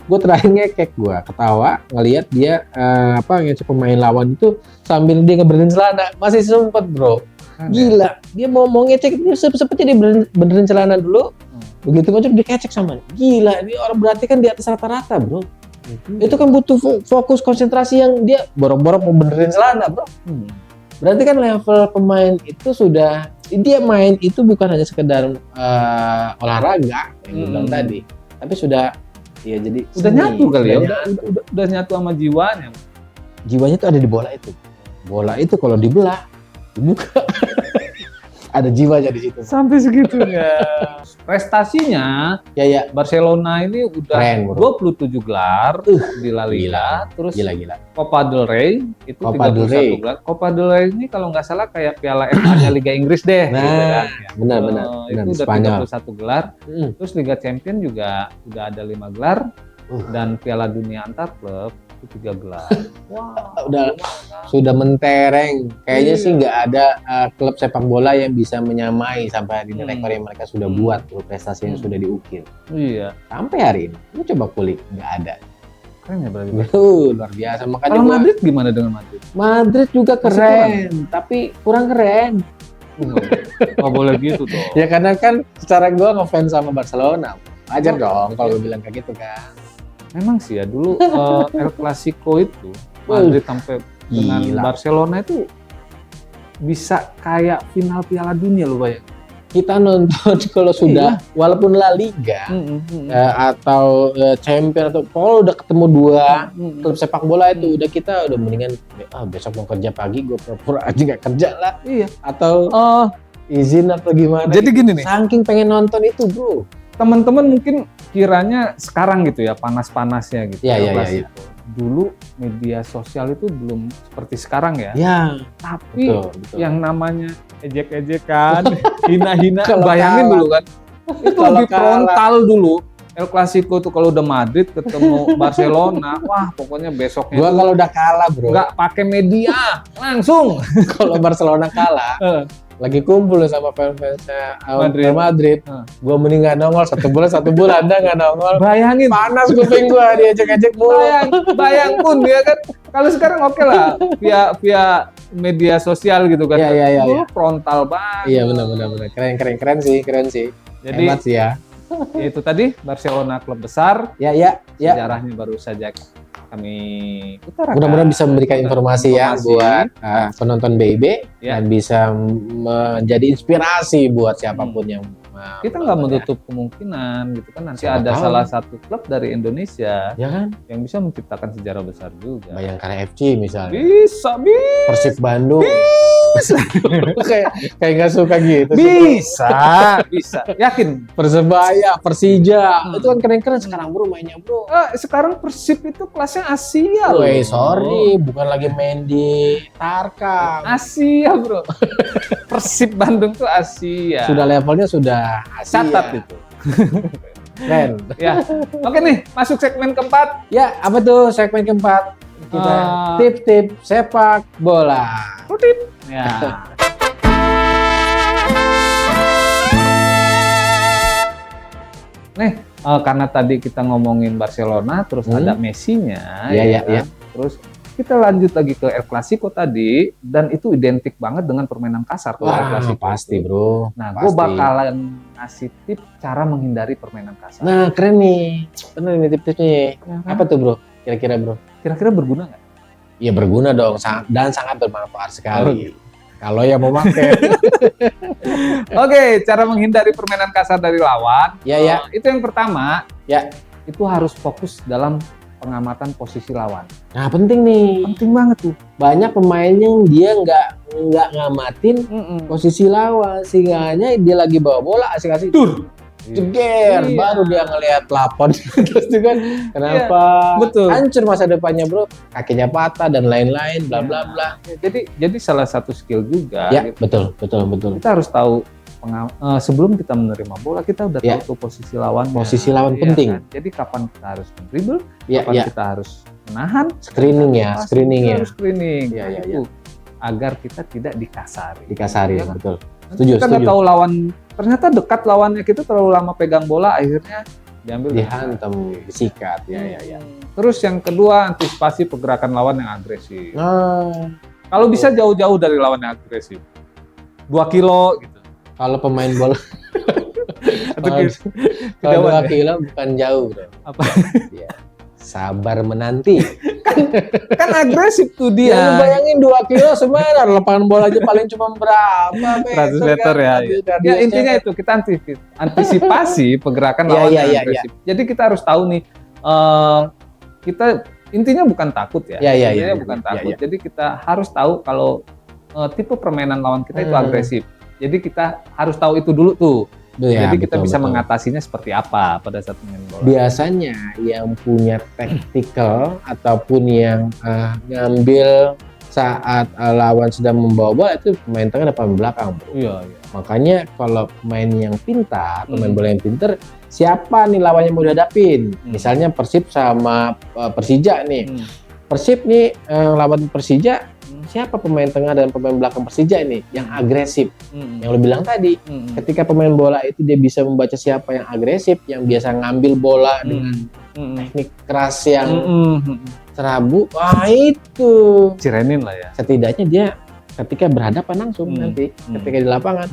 gue terakhir ngekek gue ketawa ngelihat dia ngecek pemain lawan itu sambil dia ngebenerin celana masih sempet bro. Gila, dia mau ngecek itu seperti dia benerin celana dulu. Begitu macam dia kecek sama. Gila, ini orang berarti kan di atas rata-rata bro. Itu kan butuh fokus konsentrasi yang dia borok-borok mau benerin celana bro. Berarti kan level pemain itu sudah dia main itu bukan hanya sekedar olahraga yang gue bilang tadi, tapi sudah ya jadi udah nyatu kali ya, udah nyatu sama jiwanya. Jiwanya tuh ada di bola itu. Bola itu kalau dibelah, dibuka, ada jiwanya di situ. Sampai segitunya. Prestasinya, Barcelona ini udah keren, 27 gelar di La Liga, terus gila. Copa del Rey itu 31 gelar. Copa del Rey ini kalau nggak salah kayak Piala FA-nya Liga Inggris deh. Nah, gitu kan. Benar. Itu udah 31 gelar. Terus Liga Champion juga udah ada 5 gelar. Dan Piala Dunia antar klub itu 3 gelar. Wah, sudah mentereng. Kayaknya sih nggak ada klub sepak bola yang bisa menyamai sampai hari ini rekor yang mereka sudah buat, prestasi yang sudah diukir. Iya. Sampai hari ini, lu coba kulik, nggak ada. Keren ya berarti. Luar biasa. Makanya kalau Madrid gimana dengan Madrid? Madrid juga keren, tapi kurang keren. Nggak boleh gitu dong. Ya karena kan secara gue ngefans sama Barcelona. Wajar dong kalau gue bilang kayak gitu kan. Memang sih ya dulu El Clasico itu Madrid sampai dengan Barcelona itu bisa kayak final Piala Dunia loh bayang. Kita nonton kalau sudah walaupun La Liga atau Champion atau kalau udah ketemu dua klub sepak bola itu udah kita udah mendingan besok mau kerja pagi gue pura-pura aja nggak kerja lah. Iya. Atau izin atau gimana. Jadi gini nih. Saking pengen nonton itu bro. Teman-teman mungkin kiranya sekarang gitu ya panas-panasnya gitu. Iya. Dulu media sosial itu belum seperti sekarang ya. Iya. Tapi betul. Yang namanya ejek-ejekan, hina-hina, bayangin dulu kan. Itu lebih frontal dulu. El Clasico tuh kalau udah Madrid ketemu Barcelona, wah pokoknya besoknya Gua kalau udah kalah, bro. nggak pakai media, langsung. Kalau Barcelona kalah, lagi kumpul sama fans-fansnya Real Madrid. Gua mending nggak nongol 1 bulan dah nggak nongol. Bayangin, Panas kuping gua diajak-ajak mulu. bayang pun dia kan. Kalau sekarang oke lah, via media sosial gitu kan. Iya. Frontal banget. Iya benar. Keren sih. Jadi hebat sih ya. itu tadi Barcelona klub besar. Ya. Sejarahnya baru saja kami utarakan. Mudah-mudahan bisa memberikan informasi ya buat penonton BIB Ya. dan bisa menjadi inspirasi buat siapapun yang Kita nggak menutup kemungkinan gitu kan nanti Siapa ada tahu. salah satu klub dari Indonesia ya kan. yang bisa menciptakan sejarah besar juga. Bayangkara FC misalnya. Bisa. Persib Bandung. kayak nggak suka gitu. Bisa. Yakin. Persebaya, Persija, itu kan keren-keren sekarang bro mainnya bro. Sekarang Persib itu kelasnya Asia loh. Woi sorry, bukan lagi main di Tarkam. Asia bro. Persib Bandung tuh Asia. Sudah levelnya sudah Asia. Catat itu. Keren. Ya. Oke nih, masuk segmen keempat. Ya, apa tuh segmen keempat? Kita tip-tip sepak bola. Tip. Ya. Nih, karena tadi kita ngomongin Barcelona, terus ada Messi-nya, Iya. Terus kita lanjut lagi ke El Clasico tadi, dan itu identik banget dengan permainan kasar kalau El Wah, Clasico. pasti bro. Nah, Pasti. gue bakalan ngasih tip cara menghindari permainan kasar. Nah, keren nih. Bener nih tip-tipsnya. Apa tuh bro? Kira-kira bro? Kira-kira berguna nggak? Ya berguna dong, dan sangat bermanfaat sekali. Kalau yang mau pakai. Oke, cara menghindari permainan kasar dari lawan. Ya. Itu yang pertama. Ya. Itu harus fokus dalam pengamatan posisi lawan. Nah, penting nih. Penting banget tuh. Banyak pemain yang dia nggak ngamatin posisi lawan, sehingga dia lagi bawa bola asik-asik. Jeger, baru dia ngelihat plafon. Terus itu kan kenapa hancur masa depannya bro, kakinya patah dan lain-lain bla bla bla. Jadi salah satu skill juga. Ya gitu. betul. Kita harus tahu sebelum kita menerima bola kita udah tahu tuh posisi lawan. Posisi lawan penting. Kan? Jadi kapan kita harus dribble, kapan kita harus menahan. Screening ya. Harus screening. Ya. Agar kita tidak dikasari. Dikasari ya, betul. Setuju. Kita nggak tahu lawan, ternyata dekat lawannya kita terlalu lama pegang bola, akhirnya diambil, dihantam, disikat. Ya. Terus yang kedua, antisipasi pergerakan lawan yang agresif. Kalau bisa jauh-jauh dari lawan yang agresif, 2 kilo gitu. Kalau pemain bola, kalau 2 kilo bukan jauh bro. Apa? Ya. Sabar menanti. kan agresif tuh dia. Ya, lu bayangin 2 kilo sebenarnya lapangan bola aja paling cuma berapa? 100 meter ya. Ya intinya itu kita antisipasi pergerakan lawan yang agresif. Jadi kita harus tahu nih, kita intinya bukan takut ya. Intinya bukan takut. Jadi kita harus tahu kalau tipe permainan lawan kita itu agresif. Jadi kita harus tahu itu dulu tuh. Jadi kita bisa mengatasinya seperti apa pada saat main bola. Biasanya yang punya tactical ataupun yang ngambil saat lawan sedang membawa bola itu pemain tengah depan belakang bro. Iya. Makanya kalau pemain yang pintar, pemain bola yang pintar, siapa nih lawannya mau dihadapin? Misalnya Persib sama Persija nih. Persib nih lawan Persija, siapa pemain tengah dan pemain belakang Persija ini yang agresif? Yang lo bilang tadi, ketika pemain bola itu dia bisa membaca siapa yang agresif, yang biasa ngambil bola dengan teknik keras yang serabu, wah itu cirenin lah ya. Setidaknya dia ketika berhadapan langsung nanti, ketika di lapangan,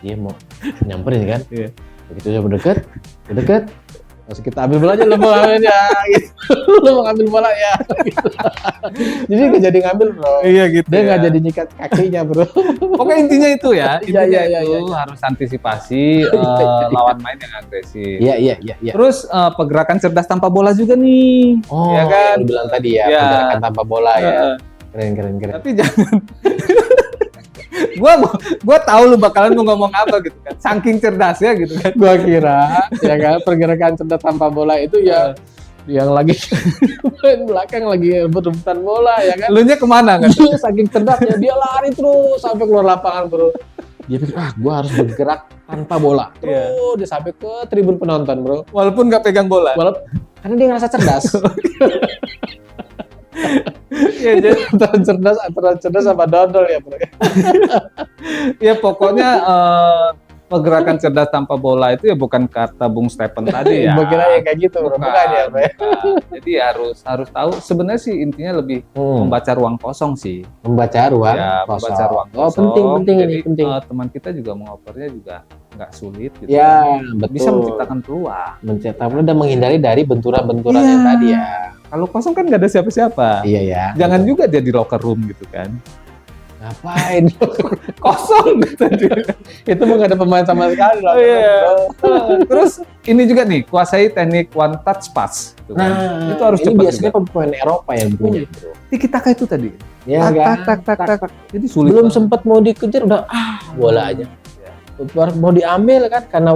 dia mau nyamperin kan? Begitu udah dekat, masih kita ambil bolanya, lo mau ya, gitu. Lo mau ngambil bola ya. Gitu. Jadi nggak jadi ngambil bro. Iya gitu. Dia nggak jadi nyikat kakinya bro. Pokoknya intinya itu ya. Iya. Harus antisipasi lawan main yang agresif. Iya. Terus pergerakan cerdas tanpa bola juga nih. Oh, ya kan? Yang bilang tadi ya, pergerakan tanpa bola ya. Keren. Tapi jangan. Gua tahu lu bakalan mau ngomong apa gitu kan. Saking cerdasnya gitu kan. Gua kira ya kan pergerakan cerdas tanpa bola itu ya yang lagi main belakang lagi rebut-rebutan bola ya kan. Lunya kemana kan? Dia saking cerdasnya dia lari terus sampai keluar lapangan bro. Dia pikir, gue harus bergerak tanpa bola. Terus dia sampai ke tribun penonton, bro. Walaupun nggak pegang bola. Karena dia ngerasa cerdas. Ya, jadi antara cerdas sama dodol ya, bro. ya pokoknya pergerakan cerdas tanpa bola itu ya bukan kata Bung Stephen tadi ya. Kira yang kayak gitu, bro. Bukan ya, bro. Jadi harus tahu. Sebenarnya sih intinya lebih membaca ruang kosong sih. Membaca ruang kosong. Membaca ruang kosong. Penting jadi, ini penting. Teman kita juga mengopernya juga nggak sulit gitu. Ya, betul. Bisa menciptakan peluang. Menciptakan dan menghindari dari benturan-benturan yang tadi ya. Kalau kosong kan nggak ada siapa-siapa. Iya ya. Jangan juga dia di locker room gitu kan. Ngapain? Kosong gitu. Itu mah nggak ada pemain sama sekali loh. Terus ini juga nih, kuasai teknik one touch pass. Gitu kan. Itu harus cepat. Biasanya pemain Eropa yang punya, bro. Tiki-taka itu tadi. Ya, tak. Jadi sulit. Belum sempat mau dikejar udah bola aja. Mau diambil kan karena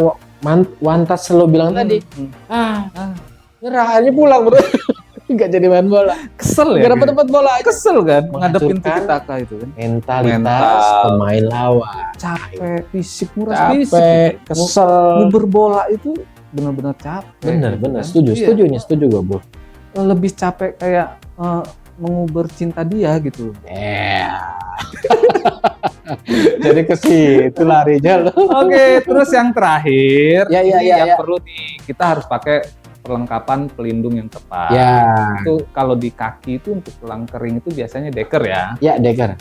one touch lo bilang tadi. Nyerah akhirnya pulang, bro. Nggak jadi main bola. Kesel ya? Nggak dapat tempat bola. Kesel kan? Menghadapin tiki-taka itu kan? Mentalitas pemain lawan. Capek, fisik, fisik. Kesel. Nguber bola itu benar-benar capek. Benar. Gitu kan? Setuju gue, bro. Lebih capek kayak menguber cinta dia gitu. Jadi ke situ larinya lo. Oke, terus yang terakhir, yang perlu kita harus pakai perlengkapan pelindung yang tepat. Ya. Itu kalau di kaki itu untuk tulang kering itu biasanya deker ya. Ya, deker.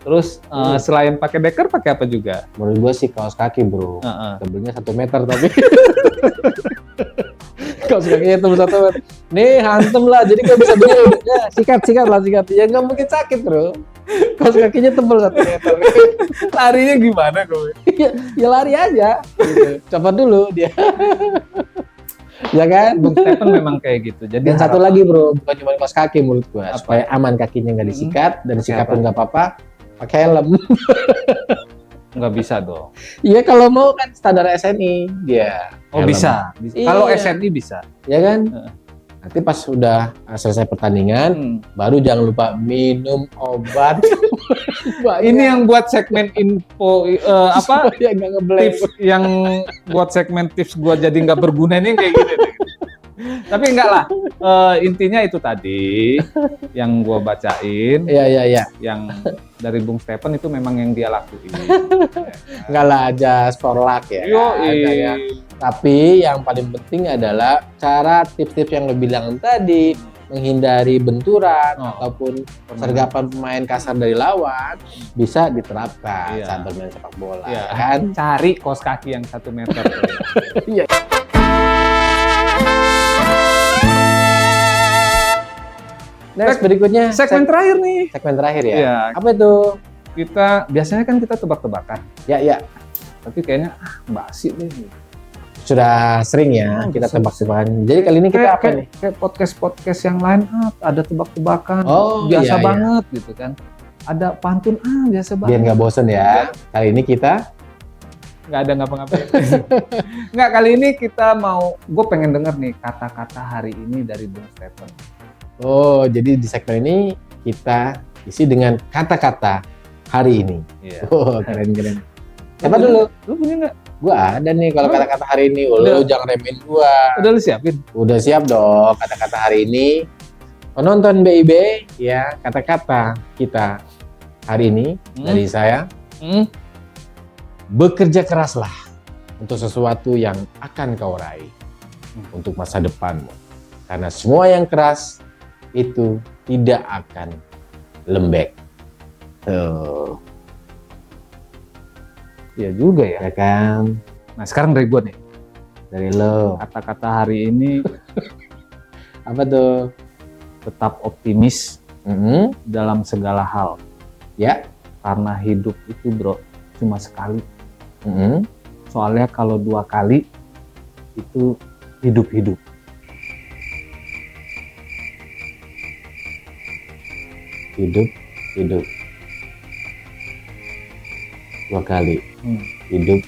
Terus selain pakai deker, pakai apa juga? Menurut gua sih kaos kaki, bro. Tebelnya 1 meter tapi. Kaos kakinya tebel 1 meter. Nih, hantem lah. Jadi gak bisa beli. Ya, sikat. Ya nggak mungkin sakit, bro. Kaos kakinya tebel 1 meter. Larinya gimana gue? Ya lari aja. Gitu. Coba dulu dia. Ya kan? Bung Stephen memang kayak gitu. Jadi dan satu lagi, bro, bukan cuma kaos kaki menurut gua. Supaya aman kakinya nggak disikat dan sikat pun nggak apa-apa, pakai helm. Nggak bisa dong. Iya, kalau mau kan standar SNI dia. Oh, helm. Bisa. Kalau SNI bisa. Ya kan? Nanti pas sudah selesai pertandingan, baru jangan lupa minum obat. Ini yang buat segmen info ya nggak tips yang buat segmen tips gua jadi nggak berguna ini kayak gini. Tapi enggak lah. Intinya itu tadi yang gua bacain. Iya. Yang dari Bung Stephen itu memang yang dia lakuin. Enggak lah, aja sporlak ya. Tapi yang paling penting adalah cara tips-tips yang lo bilang tadi, menghindari benturan ataupun sergapan pemain kasar dari lawan bisa diterapkan saat bermain sepak bola. Kan? Cari kaos kaki yang 1 meter. Iya. Next, berikutnya segmen terakhir nih. Segmen terakhir ya. Iya. Apa itu? Biasanya kan kita tebak-tebakan. Ya. Tapi kayaknya basi deh. Sudah sering ya kita tebak-tebakan. Jadi kali ini kita apa nih? Kayak podcast yang lain ada tebak-tebakan. Biasa banget gitu kan. Ada pantun biasa banget. Biar nggak bosen ya. Kali ini kita nggak ada ngapa-ngapain. Nggak, kali ini kita gue pengen denger nih kata-kata hari ini dari Bung Stephen. Oh, jadi di segmen ini kita isi dengan kata-kata hari ini. Keren. Siapa dulu? Lu punya nggak? Gua ada nih kalau kata-kata hari ini. Lu jangan remehin gua. Udah lu siapin? Udah siap dong kata-kata hari ini. Penonton BIB ya, kata-kata kita hari ini dari saya. Bekerja keraslah untuk sesuatu yang akan kau raih untuk masa depanmu. Karena semua yang keras itu tidak akan lembek. Iya juga ya. Ya kan? Nah, sekarang dari gue nih. Dari lo. Kata-kata hari ini apa tuh? Tetap optimis dalam segala hal. Ya. Karena hidup itu, bro, cuma sekali. Soalnya kalau 2 kali itu hidup-hidup. Hidup 2 kali. Hidup.